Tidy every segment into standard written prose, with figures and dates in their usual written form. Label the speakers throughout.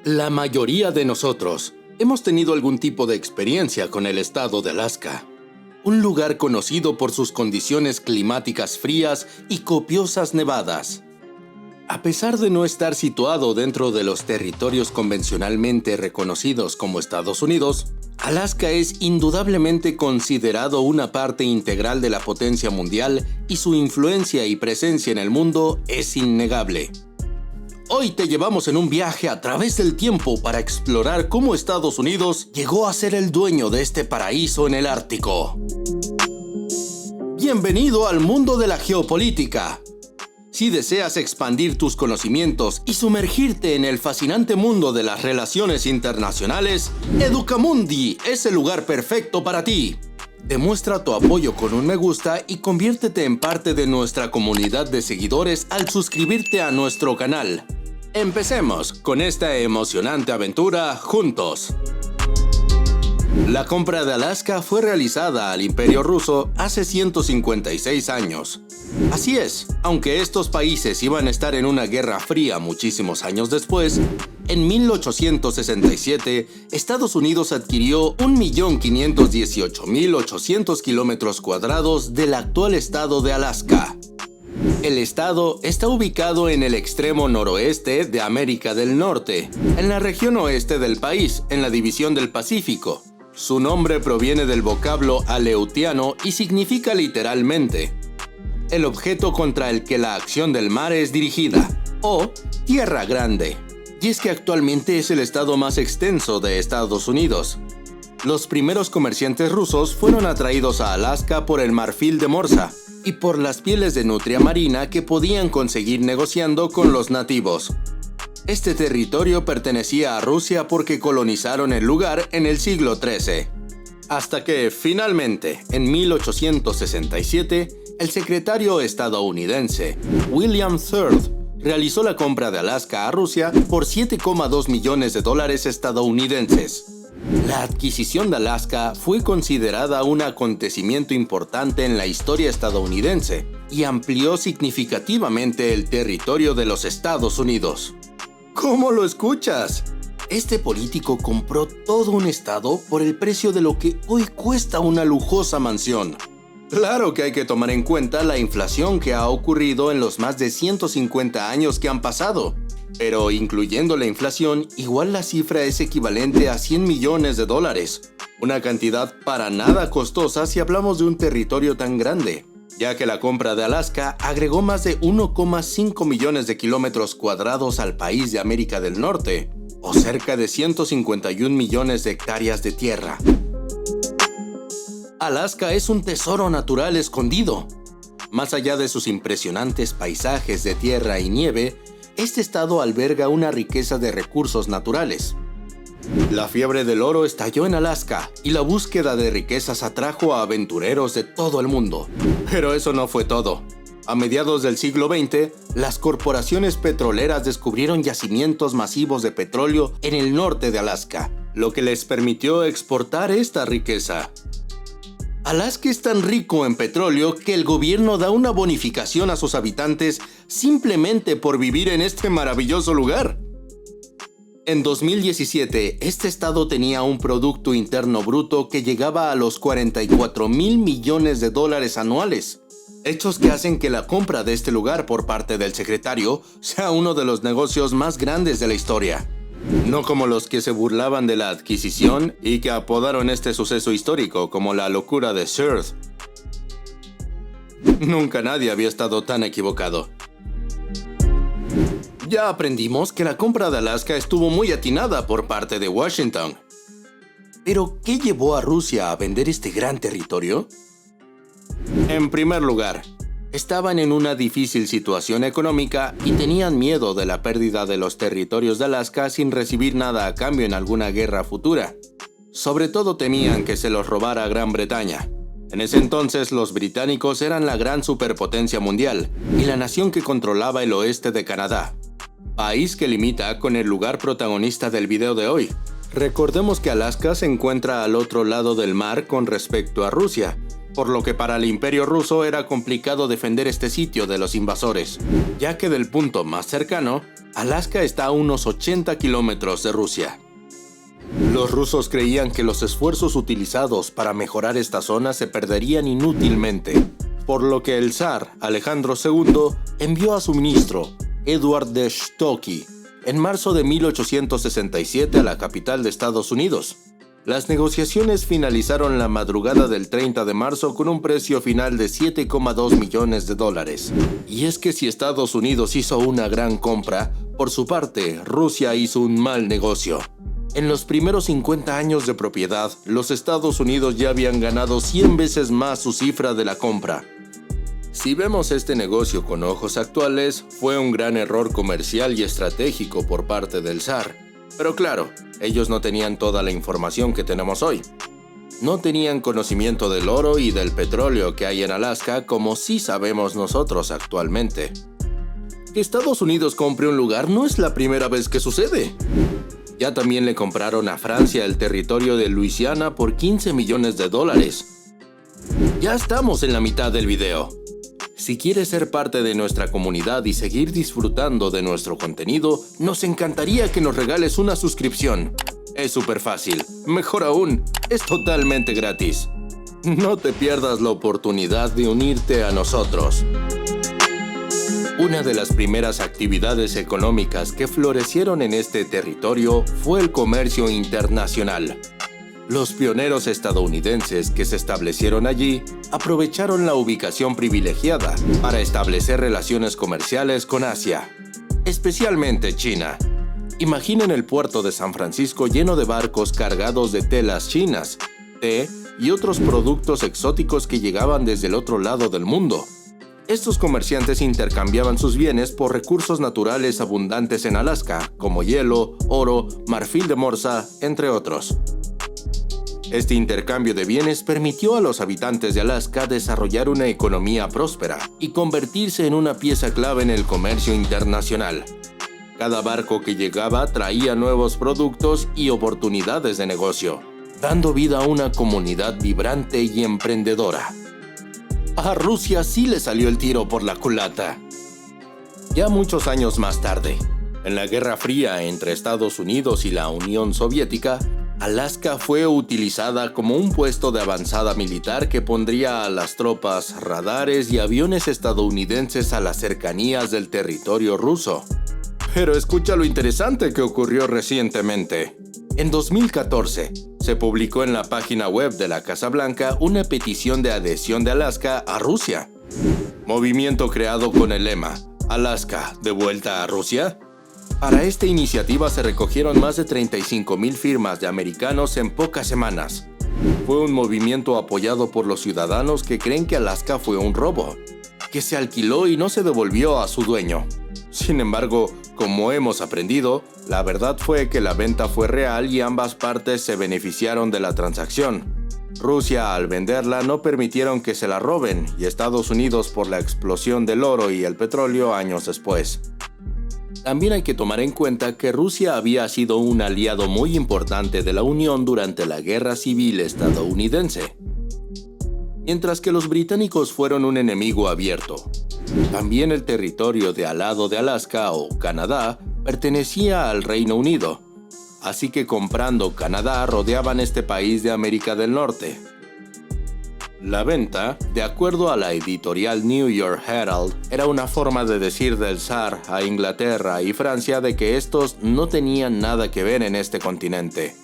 Speaker 1: La mayoría de nosotros hemos tenido algún tipo de experiencia con el estado de Alaska, un lugar conocido por sus condiciones climáticas frías y copiosas nevadas. A pesar de no estar situado dentro de los territorios convencionalmente reconocidos como Estados Unidos, Alaska es indudablemente considerado una parte integral de la potencia mundial y su influencia y presencia en el mundo es innegable. Hoy te llevamos en un viaje a través del tiempo para explorar cómo Estados Unidos llegó a ser el dueño de este paraíso en el Ártico. Bienvenido al mundo de la geopolítica. Si deseas expandir tus conocimientos y sumergirte en el fascinante mundo de las relaciones internacionales, Educamundi es el lugar perfecto para ti. Demuestra tu apoyo con un me gusta y conviértete en parte de nuestra comunidad de seguidores al suscribirte a nuestro canal. Empecemos con esta emocionante aventura juntos. La compra de Alaska fue realizada al Imperio Ruso hace 156 años. Así es, aunque estos países iban a estar en una guerra fría muchísimos años después, en 1867, Estados Unidos adquirió 1.518.800 kilómetros cuadrados del actual estado de Alaska. El estado está ubicado en el extremo noroeste de América del Norte, en la región oeste del país, en la división del Pacífico. Su nombre proviene del vocablo aleutiano y significa literalmente el objeto contra el que la acción del mar es dirigida, o tierra grande. Y es que actualmente es el estado más extenso de Estados Unidos. Los primeros comerciantes rusos fueron atraídos a Alaska por el marfil de Morsa y por las pieles de nutria marina que podían conseguir negociando con los nativos. Este territorio pertenecía a Rusia porque colonizaron el lugar en el siglo XIII. Hasta que, finalmente, en 1867, el secretario estadounidense William Third realizó la compra de Alaska a Rusia por $7,2 millones estadounidenses. La adquisición de Alaska fue considerada un acontecimiento importante en la historia estadounidense y amplió significativamente el territorio de los Estados Unidos. ¿Cómo lo escuchas? Este político compró todo un estado por el precio de lo que hoy cuesta una lujosa mansión. Claro que hay que tomar en cuenta la inflación que ha ocurrido en los más de 150 años que han pasado. Pero incluyendo la inflación, igual la cifra es equivalente a $100 millones. Una cantidad para nada costosa si hablamos de un territorio tan grande, ya que la compra de Alaska agregó más de 1,5 millones de kilómetros cuadrados al país de América del Norte, o cerca de 151 millones de hectáreas de tierra. Alaska es un tesoro natural escondido. Más allá de sus impresionantes paisajes de tierra y nieve, este estado alberga una riqueza de recursos naturales. La fiebre del oro estalló en Alaska y la búsqueda de riquezas atrajo a aventureros de todo el mundo. Pero eso no fue todo. A mediados del siglo XX, las corporaciones petroleras descubrieron yacimientos masivos de petróleo en el norte de Alaska, lo que les permitió exportar esta riqueza. Alaska es tan rico en petróleo que el gobierno da una bonificación a sus habitantes simplemente por vivir en este maravilloso lugar. En 2017, este estado tenía un Producto Interno Bruto que llegaba a los $44,000 millones anuales. Hechos que hacen que la compra de este lugar por parte del secretario sea uno de los negocios más grandes de la historia. No como los que se burlaban de la adquisición y que apodaron este suceso histórico como la locura de Third. Nunca nadie había estado tan equivocado. Ya aprendimos que la compra de Alaska estuvo muy atinada por parte de Washington. ¿Pero qué llevó a Rusia a vender este gran territorio? En primer lugar, estaban en una difícil situación económica y tenían miedo de la pérdida de los territorios de Alaska sin recibir nada a cambio en alguna guerra futura. Sobre todo temían que se los robara Gran Bretaña. En ese entonces los británicos eran la gran superpotencia mundial y la nación que controlaba el oeste de Canadá, país que limita con el lugar protagonista del video de hoy. Recordemos que Alaska se encuentra al otro lado del mar con respecto a Rusia, por lo que para el Imperio ruso era complicado defender este sitio de los invasores, ya que del punto más cercano, Alaska está a unos 80 kilómetros de Rusia. Los rusos creían que los esfuerzos utilizados para mejorar esta zona se perderían inútilmente, por lo que el zar Alejandro II envió a su ministro, Eduard de Stocki, en marzo de 1867 a la capital de Estados Unidos. Las negociaciones finalizaron la madrugada del 30 de marzo con un precio final de $7,2 millones. Y es que si Estados Unidos hizo una gran compra, por su parte, Rusia hizo un mal negocio. En los primeros 50 años de propiedad, los Estados Unidos ya habían ganado 100 veces más su cifra de la compra. Si vemos este negocio con ojos actuales, fue un gran error comercial y estratégico por parte del zar. Pero claro, ellos no tenían toda la información que tenemos hoy. No tenían conocimiento del oro y del petróleo que hay en Alaska como sí sabemos nosotros actualmente. Que Estados Unidos compre un lugar no es la primera vez que sucede. Ya también le compraron a Francia el territorio de Luisiana por $15 millones. Ya estamos en la mitad del video. Si quieres ser parte de nuestra comunidad y seguir disfrutando de nuestro contenido, nos encantaría que nos regales una suscripción. Es súper fácil. Mejor aún, es totalmente gratis. No te pierdas la oportunidad de unirte a nosotros. Una de las primeras actividades económicas que florecieron en este territorio fue el comercio internacional. Los pioneros estadounidenses que se establecieron allí aprovecharon la ubicación privilegiada para establecer relaciones comerciales con Asia, especialmente China. Imaginen el puerto de San Francisco lleno de barcos cargados de telas chinas, té y otros productos exóticos que llegaban desde el otro lado del mundo. Estos comerciantes intercambiaban sus bienes por recursos naturales abundantes en Alaska, como hielo, oro, marfil de Morsa, entre otros. Este intercambio de bienes permitió a los habitantes de Alaska desarrollar una economía próspera y convertirse en una pieza clave en el comercio internacional. Cada barco que llegaba traía nuevos productos y oportunidades de negocio, dando vida a una comunidad vibrante y emprendedora. A Rusia sí le salió el tiro por la culata. Ya muchos años más tarde, en la Guerra Fría entre Estados Unidos y la Unión Soviética, Alaska fue utilizada como un puesto de avanzada militar que pondría a las tropas, radares y aviones estadounidenses a las cercanías del territorio ruso. Pero escucha lo interesante que ocurrió recientemente. En 2014, se publicó en la página web de la Casa Blanca una petición de adhesión de Alaska a Rusia. Movimiento creado con el lema «Alaska, ¿de vuelta a Rusia?». Para esta iniciativa se recogieron más de 35,000 firmas de americanos en pocas semanas. Fue un movimiento apoyado por los ciudadanos que creen que Alaska fue un robo, que se alquiló y no se devolvió a su dueño. Sin embargo, como hemos aprendido, la verdad fue que la venta fue real y ambas partes se beneficiaron de la transacción. Rusia, al venderla, no permitieron que se la roben, y Estados Unidos por la explosión del oro y el petróleo años después. También hay que tomar en cuenta que Rusia había sido un aliado muy importante de la Unión durante la Guerra Civil estadounidense, mientras que los británicos fueron un enemigo abierto. También el territorio de al lado de Alaska o Canadá pertenecía al Reino Unido, así que comprando Canadá rodeaban este país de América del Norte. La venta, de acuerdo a la editorial New York Herald, era una forma de decir del zar a Inglaterra y Francia de que estos no tenían nada que ver en este continente.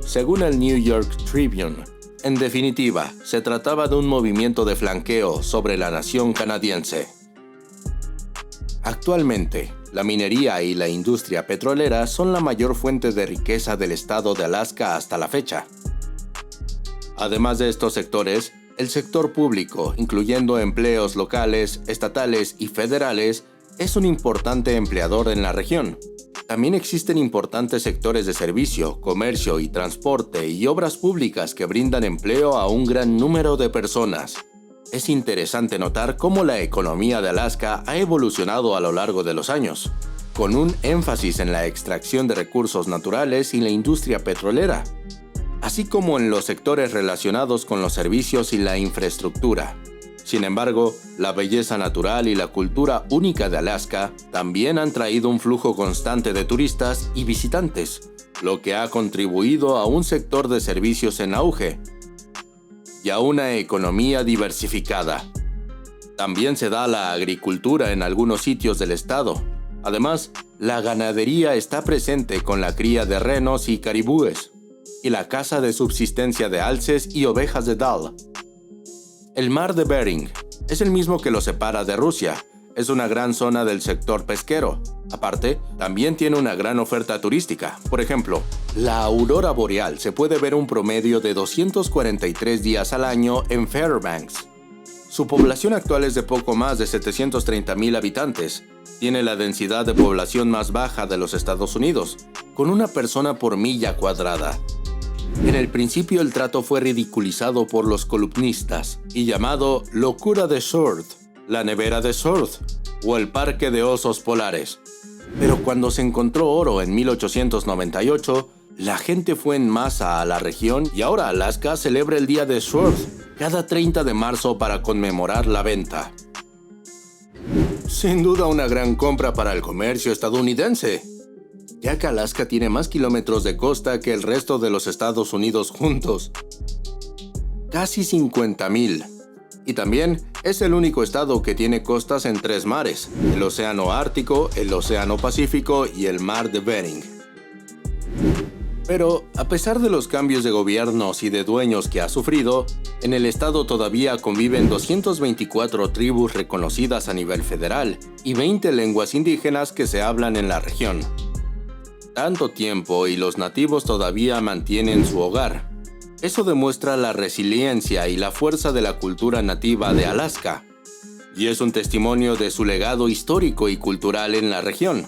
Speaker 1: Según el New York Tribune, en definitiva, se trataba de un movimiento de flanqueo sobre la nación canadiense. Actualmente, la minería y la industria petrolera son la mayor fuente de riqueza del estado de Alaska hasta la fecha. Además de estos sectores, el sector público, incluyendo empleos locales, estatales y federales, es un importante empleador en la región. También existen importantes sectores de servicio, comercio y transporte y obras públicas que brindan empleo a un gran número de personas. Es interesante notar cómo la economía de Alaska ha evolucionado a lo largo de los años, con un énfasis en la extracción de recursos naturales y la industria petrolera. así como en los sectores relacionados con los servicios y la infraestructura. Sin embargo, la belleza natural y la cultura única de Alaska también han traído un flujo constante de turistas y visitantes, lo que ha contribuido a un sector de servicios en auge y a una economía diversificada. También se da la agricultura en algunos sitios del estado. Además, la ganadería está presente con la cría de renos y caribúes, y la caza de subsistencia de alces y ovejas de Dall. El mar de Bering es el mismo que lo separa de Rusia. Es una gran zona del sector pesquero. Aparte, también tiene una gran oferta turística. Por ejemplo, la aurora boreal se puede ver un promedio de 243 días al año en Fairbanks. Su población actual es de poco más de 730,000 habitantes. Tiene la densidad de población más baja de los Estados Unidos, con una persona por milla cuadrada. En el principio el trato fue ridiculizado por los columnistas y llamado locura de Sword, la nevera de Sword o el parque de osos polares. Pero cuando se encontró oro en 1898, la gente fue en masa a la región y ahora Alaska celebra el día de Sword cada 30 de marzo para conmemorar la venta. Sin duda una gran compra para el comercio estadounidense, ya que Alaska tiene más kilómetros de costa que el resto de los Estados Unidos juntos. Casi 50,000. Y también es el único estado que tiene costas en 3 mares, el Océano Ártico, el Océano Pacífico y el Mar de Bering. Pero, a pesar de los cambios de gobiernos y de dueños que ha sufrido, en el estado todavía conviven 224 tribus reconocidas a nivel federal y 20 lenguas indígenas que se hablan en la región. Tanto tiempo y los nativos todavía mantienen su hogar. Eso demuestra la resiliencia y la fuerza de la cultura nativa de Alaska, y es un testimonio de su legado histórico y cultural en la región.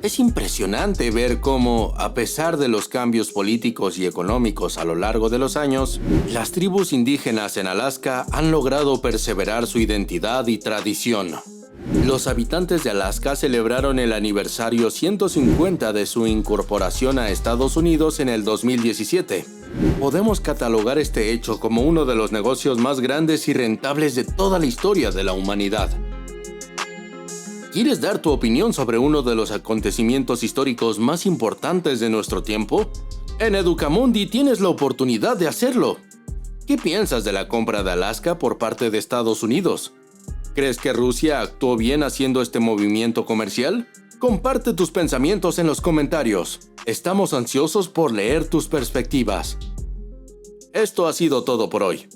Speaker 1: Es impresionante ver cómo, a pesar de los cambios políticos y económicos a lo largo de los años, las tribus indígenas en Alaska han logrado perseverar su identidad y tradición. Los habitantes de Alaska celebraron el aniversario 150 de su incorporación a Estados Unidos en el 2017. Podemos catalogar este hecho como uno de los negocios más grandes y rentables de toda la historia de la humanidad. ¿Quieres dar tu opinión sobre uno de los acontecimientos históricos más importantes de nuestro tiempo? En Educamundi tienes la oportunidad de hacerlo. ¿Qué piensas de la compra de Alaska por parte de Estados Unidos? ¿Crees que Rusia actuó bien haciendo este movimiento comercial? Comparte tus pensamientos en los comentarios. Estamos ansiosos por leer tus perspectivas. Esto ha sido todo por hoy.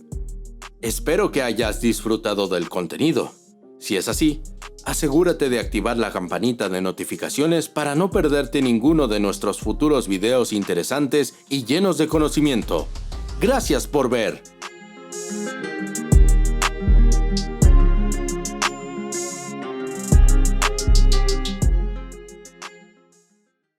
Speaker 1: Espero que hayas disfrutado del contenido. Si es así, asegúrate de activar la campanita de notificaciones para no perderte ninguno de nuestros futuros videos interesantes y llenos de conocimiento. Gracias por ver.